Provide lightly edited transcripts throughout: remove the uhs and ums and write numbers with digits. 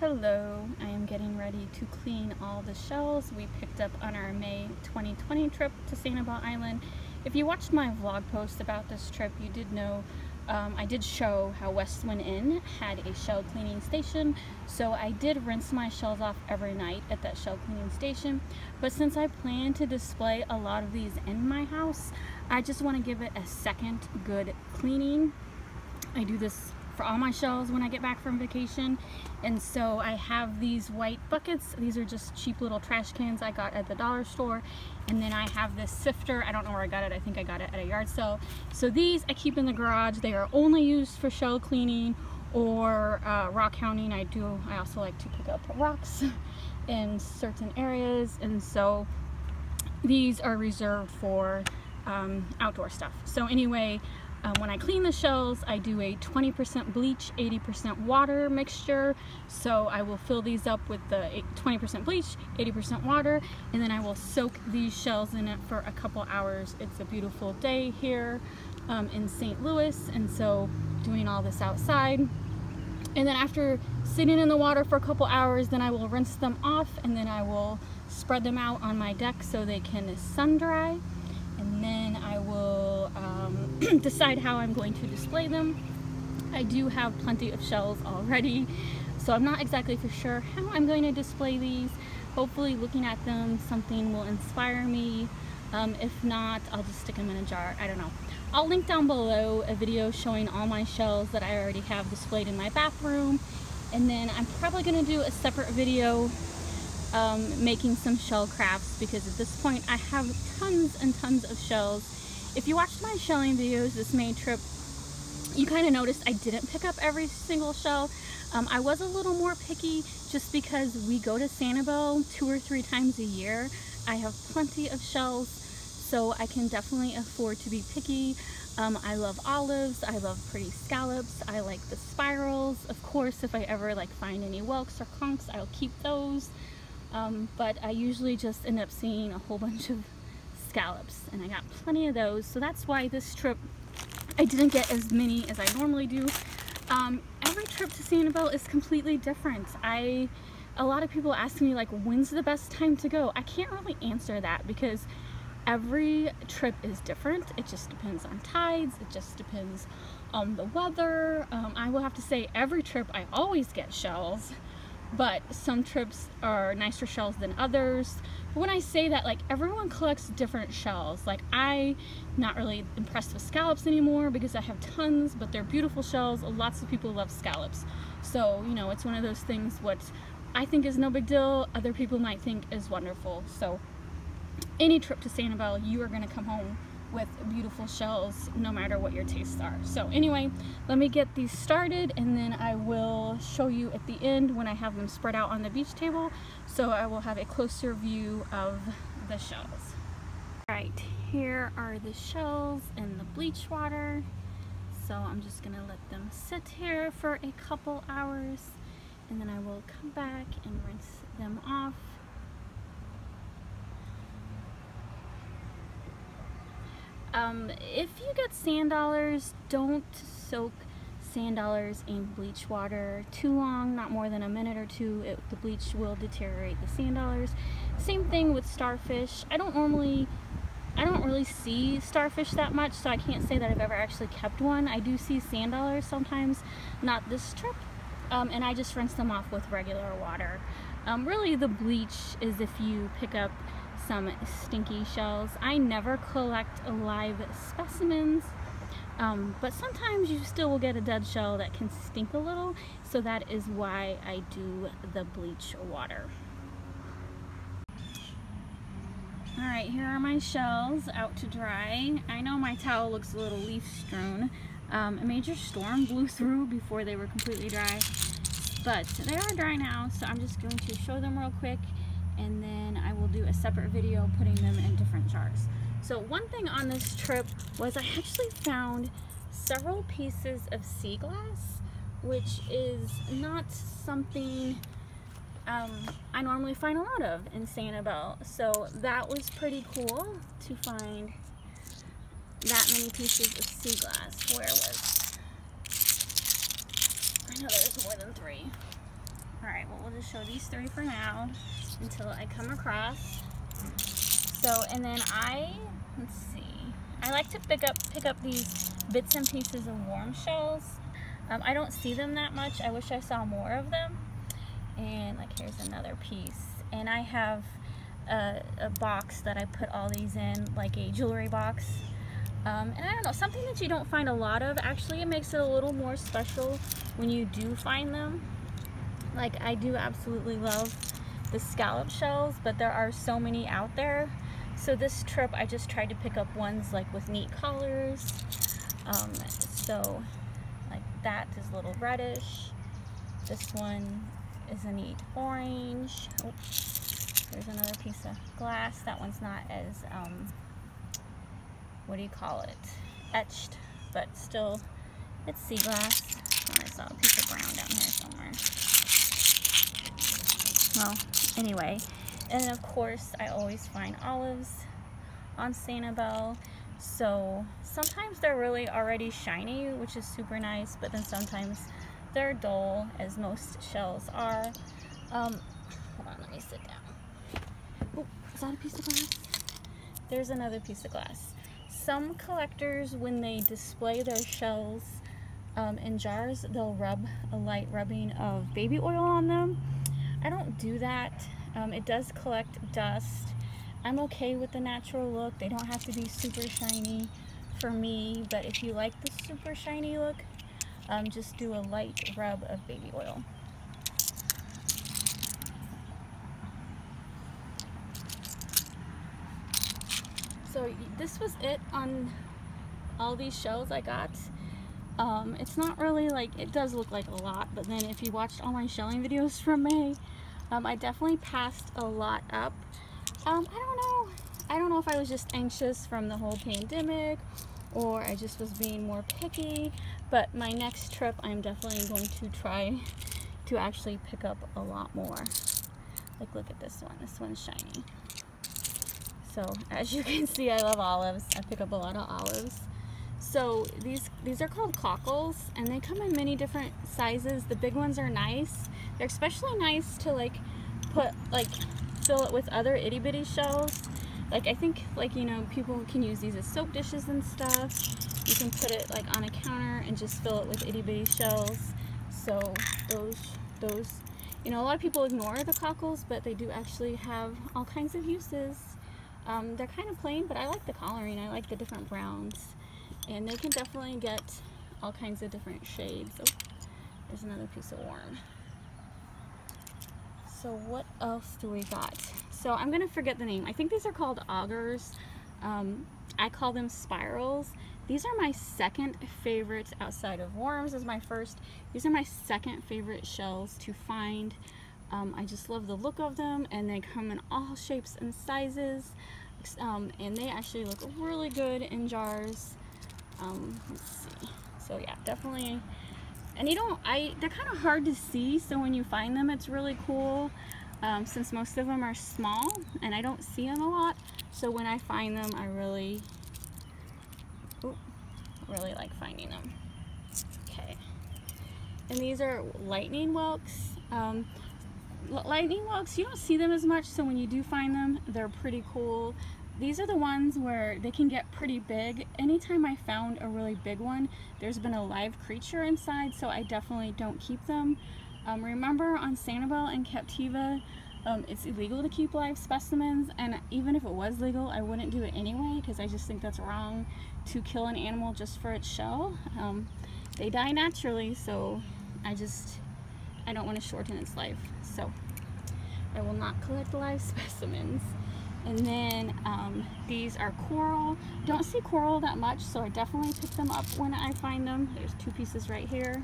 Hello, I am getting ready to clean all the shells we picked up on our May 2020 trip to Sanibel Island. If you watched my vlog post about this trip, you did know I did show how Westwind Inn had a shell cleaning station, so I did rinse my shells off every night at that shell cleaning station. But since I plan to display a lot of these in my house, I just want to give it a second good cleaning. I do this for all my shells when I get back from vacation, and so I have these white buckets. These are just cheap little trash cans I got at the dollar store, and then I have this sifter. I don't know where I got it. I think I got it at a yard sale. So these I keep in the garage. They are only used for shell cleaning or rock hounding. I also like to pick up rocks in certain areas, and so these are reserved for outdoor stuff. So anyway, when I clean the shells, I do a 20% bleach, 80% water mixture. So I will fill these up with the 20% bleach, 80% water, and then I will soak these shells in it for a couple hours. It's a beautiful day here in St. Louis, and so doing all this outside. And then after sitting in the water for a couple hours, then I will rinse them off, and then I will spread them out on my deck so they can sun dry. And then I will decide how I'm going to display them. I do have plenty of shells already, so I'm not exactly for sure how I'm going to display these. Hopefully looking at them, something will inspire me. If not, I'll just stick them in a jar. I don't know. I'll link down below a video showing all my shells that I already have displayed in my bathroom. And then I'm probably going to do a separate video making some shell crafts, because at this point I have tons and tons of shells. If you watched my shelling videos this May trip, you kind of noticed I didn't pick up every single shell. I was a little more picky just because we go to Sanibel 2 or 3 times a year. I have plenty of shells, so I can definitely afford to be picky. I love olives, I love pretty scallops, I like the spirals. Of course, if I ever find any whelks or conchs, I'll keep those. But I usually just end up seeing a whole bunch of scallops, and I got plenty of those. So that's why this trip I didn't get as many as I normally do. Every trip to Sanibel is completely different. A lot of people ask me when's the best time to go? I can't really answer that because every trip is different. It just depends on tides, it just depends on the weather. I will have to say every trip I always get shells, but some trips are nicer shells than others. But when I say that, everyone collects different shells. I'm not really impressed with scallops anymore because I have tons, but they're beautiful shells. Lots of people love scallops. So, you know, it's one of those things, what I think is no big deal, other people might think is wonderful. So any trip to Sanibel, you are gonna come home with beautiful shells no matter what your tastes are. So anyway, let me get these started, and then I will show you at the end when I have them spread out on the beach table, so I will have a closer view of the shells. Alright, here are the shells in the bleach water. So I'm just gonna let them sit here for a couple hours, and then I will come back and rinse them off. If you get sand dollars, don't soak sand dollars in bleach water too long, not more than a minute or two. The bleach will deteriorate the sand dollars. Same thing with starfish. I don't really see starfish that much, so I can't say that I've ever actually kept one. I do see sand dollars sometimes, not this trip, and I just rinse them off with regular water. Really the bleach is if you pick up some stinky shells. I never collect live specimens, but sometimes you still will get a dead shell that can stink a little, so that is why I do the bleach water. Alright, here are my shells out to dry. I know my towel looks a little leaf strewn. A major storm blew through before they were completely dry, but they are dry now, so I'm just going to show them real quick, and then I will do a separate video putting them in different jars. So one thing on this trip was I actually found several pieces of sea glass, which is not something I normally find a lot of in Sanibel. So that was pretty cool to find that many pieces of sea glass. Where was I know there's more than 3. Alright, well, we'll just show these 3 for now until I come across. So, and then let's see, I like to pick up these bits and pieces of worm shells. I don't see them that much. I wish I saw more of them. And like, here's another piece. And I have a box that I put all these in, like a jewelry box. And I don't know, something that you don't find a lot of. Actually, it makes it a little more special when you do find them. Like, I do absolutely love the scallop shells, but there are so many out there. So this trip, I just tried to pick up ones like with neat colors. So like that is a little reddish. This one is a neat orange. Oh, there's another piece of glass. That one's not as, what do you call it? Etched, but still, it's sea glass. Oh, I saw a piece of brown down here somewhere. Well, anyway, and of course, I always find olives on Sanibel. So sometimes they're really already shiny, which is super nice, but then sometimes they're dull, as most shells are. Hold on, let me sit down. Oh, is that a piece of glass? There's another piece of glass. Some collectors, when they display their shells in jars, they'll rub a light rubbing of baby oil on them. I don't do that. It does collect dust. I'm okay with the natural look. They don't have to be super shiny for me, but if you like the super shiny look, just do a light rub of baby oil. So this was it on all these shells I got. It's not really like, it does look like a lot, but then if you watched all my shelling videos from May, I definitely passed a lot up. I don't know if I was just anxious from the whole pandemic, or I just was being more picky, but my next trip I'm definitely going to try to actually pick up a lot more. Like, look at this one's shiny. So as you can see, I love olives. I pick up a lot of olives. So these are called cockles, and they come in many different sizes. The big ones are nice. They're especially nice to like fill it with other itty bitty shells. Like, I think, like, you know, people can use these as soap dishes and stuff. You can put it like on a counter and just fill it with itty bitty shells. So those, you know, a lot of people ignore the cockles, but they do actually have all kinds of uses. They're kind of plain, but I like the coloring. I like the different browns, and they can definitely get all kinds of different shades. Oh, there's another piece of worm. So what else do we got? So I'm gonna forget the name. I think these are called augers. I call them spirals. These are my second favorite outside of worms. Is my first. These are my second favorite shells to find. I just love the look of them, and they come in all shapes and sizes, and they actually look really good in jars. Let's see. So yeah, definitely. And they're kind of hard to see, so when you find them, it's really cool. Since most of them are small and I don't see them a lot, so when I find them, I really like finding them. Okay. And these are lightning whelks. Lightning whelks, you don't see them as much, so when you do find them, they're pretty cool. These are the ones where they can get pretty big. Anytime I found a really big one, there's been a live creature inside, so I definitely don't keep them. Remember, on Sanibel and Captiva, it's illegal to keep live specimens, and even if it was legal, I wouldn't do it anyway, because I just think that's wrong to kill an animal just for its shell. They die naturally, so I don't want to shorten its life, so I will not collect live specimens. And then these are coral. Don't see coral that much, so I definitely pick them up when I find them. There's 2 pieces right here.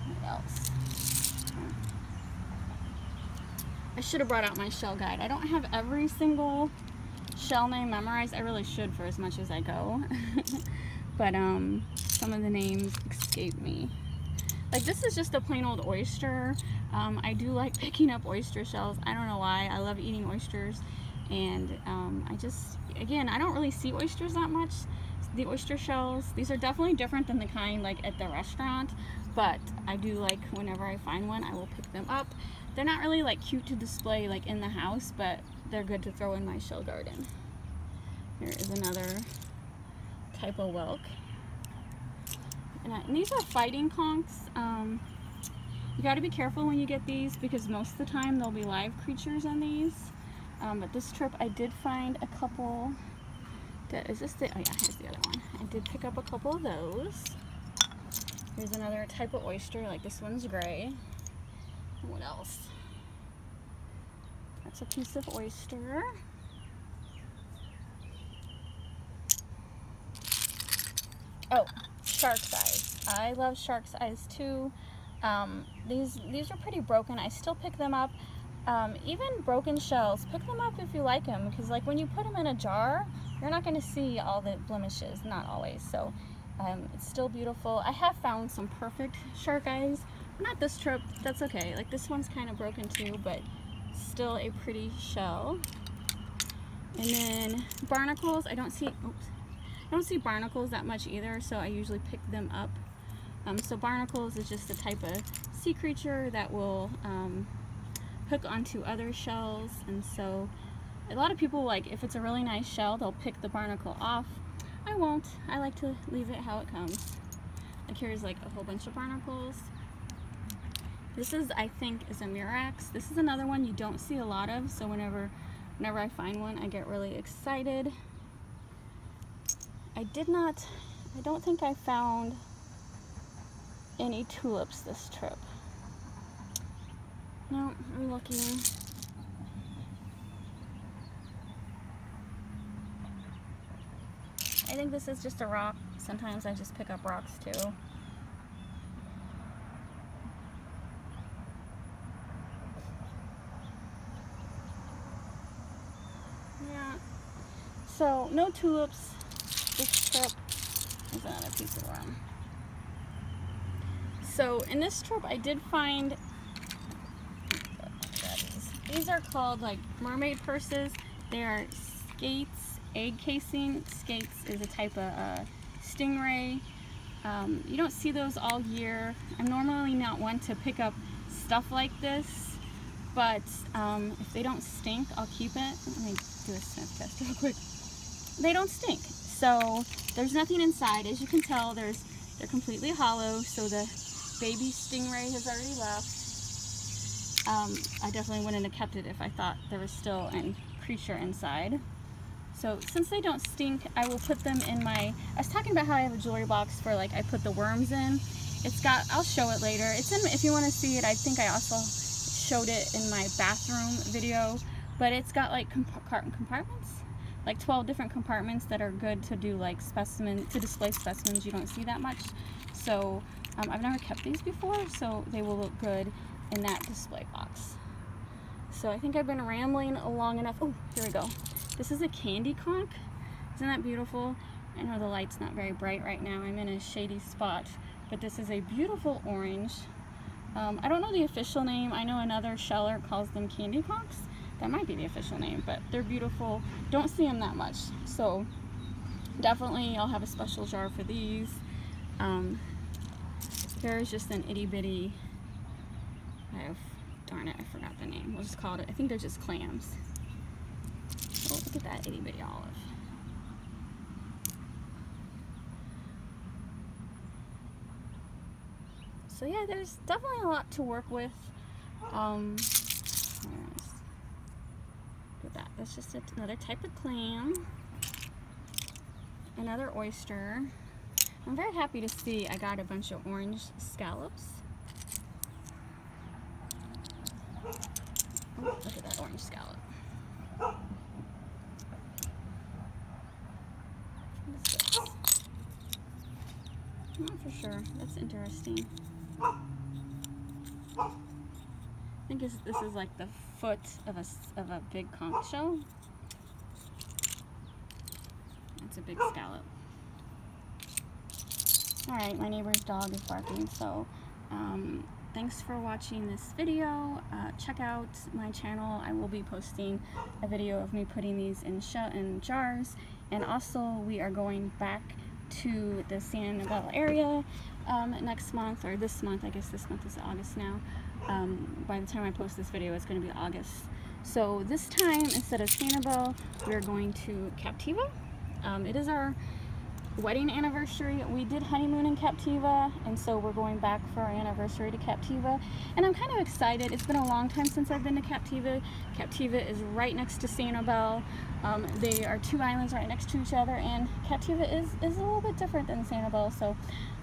What else? I should have brought out my shell guide. I don't have every single shell name memorized. I really should for as much as I go. But some of the names escape me. Like, this is just a plain old oyster. I do like picking up oyster shells. I don't know why. I love eating oysters. And again, I don't really see oysters that much. The oyster shells, these are definitely different than the kind like at the restaurant. but I do like whenever I find one, I will pick them up. They're not really like cute to display like in the house, but they're good to throw in my shell garden. Here is another type of whelk. And these are fighting conchs. You got to be careful when you get these because most of the time there'll be live creatures in these. But this trip I did find a couple. Is this the, oh yeah, here's the other one. I did pick up a couple of those. Here's another type of oyster, like this one's gray. And what else? That's a piece of oyster. Oh, shark's eyes. I love shark's eyes too. These are pretty broken. I still pick them up. Even broken shells, pick them up if you like them, because like when you put them in a jar, you're not going to see all the blemishes, not always. So it's still beautiful. I have found some perfect shark eyes. Not this trip, that's okay. Like this one's kind of broken too, but still a pretty shell. And then barnacles, I don't see barnacles that much either, so I usually pick them up. So barnacles is just a type of sea creature that will hook onto other shells, and so a lot of people, like if it's a really nice shell, they'll pick the barnacle off. I won't. I like to leave it how it comes. Like here's like a whole bunch of barnacles. This is, I think, is a Mirax. This is another one you don't see a lot of, so whenever I find one, I get really excited. I don't think I found any tulips this trip. No, I'm looking. I think this is just a rock. Sometimes I just pick up rocks too. Yeah. So, no tulips this trip. There's another piece of rum. So, in this trip I did find, these are called like mermaid purses. They are skates, egg casing. Skates is a type of stingray. You don't see those all year. I'm normally not one to pick up stuff like this, but if they don't stink, I'll keep it. Let me do a sniff test real quick. They don't stink. So there's nothing inside. As you can tell, they're completely hollow, so the baby stingray has already left. I definitely wouldn't have kept it if I thought there was still a creature inside. So since they don't stink, I will put them in my, I was talking about how I have a jewelry box for like I put the worms in. It's got, I'll show it later. It's in, if you want to see it, I think I also showed it in my bathroom video, but it's got like compartments, like 12 different compartments that are good to do like to display specimens you don't see that much. So I've never kept these before, so they will look good in that display box. So I think I've been rambling long enough. Oh, here we go. This is a candy conch. Isn't that beautiful? I know the light's not very bright right now. I'm in a shady spot, but this is a beautiful orange. I don't know the official name. I know another sheller calls them candy conchs. That might be the official name, but they're beautiful. Don't see them that much. So definitely I'll have a special jar for these. There's just an itty bitty, darn it, I forgot the name. We'll just call it, I think they're just clams. Oh, look at that itty bitty olive. So yeah, there's definitely a lot to work with. Look at that. That's just another type of clam. Another oyster. I'm very happy to see I got a bunch of orange scallops. Oh, look at that orange scallop. What is this? I'm not for sure. That's interesting. I think this is like the foot of a big conch shell. That's a big scallop. Alright, my neighbor's dog is barking, so thanks for watching this video. Check out my channel. I will be posting a video of me putting these in jars, and also we are going back to the Sanibel area next month, or this month. I guess this month is August now. By the time I post this video, it's going to be August. So this time, instead of Sanibel, we're going to Captiva. It is our wedding anniversary. We did honeymoon in Captiva, and so we're going back for our anniversary to Captiva. And I'm kind of excited. It's been a long time since I've been to Captiva. Captiva is right next to Sanibel. They are two islands right next to each other, and Captiva is a little bit different than Sanibel. So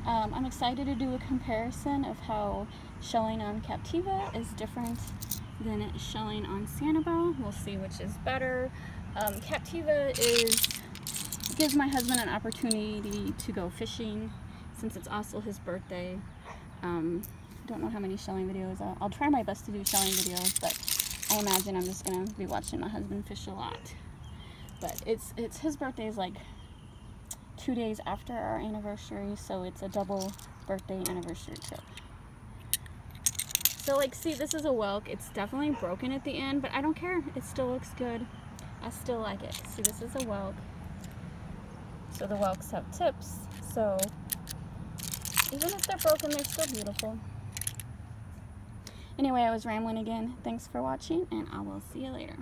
I'm excited to do a comparison of how shelling on Captiva is different than shelling on Sanibel. We'll see which is better. Captiva gives my husband an opportunity to go fishing since it's also his birthday. Don't know how many shelling videos. I'll try my best to do shelling videos, but I imagine I'm just gonna be watching my husband fish a lot. But it's his birthday is like 2 days after our anniversary, so it's a double birthday anniversary trip. So like, see, this is a whelk. It's definitely broken at the end, but I don't care. It still looks good. I still like it. See, this is a whelk. So the whelks have tips, so even if they're broken, they're still beautiful. Anyway, I was rambling again. Thanks for watching, and I will see you later.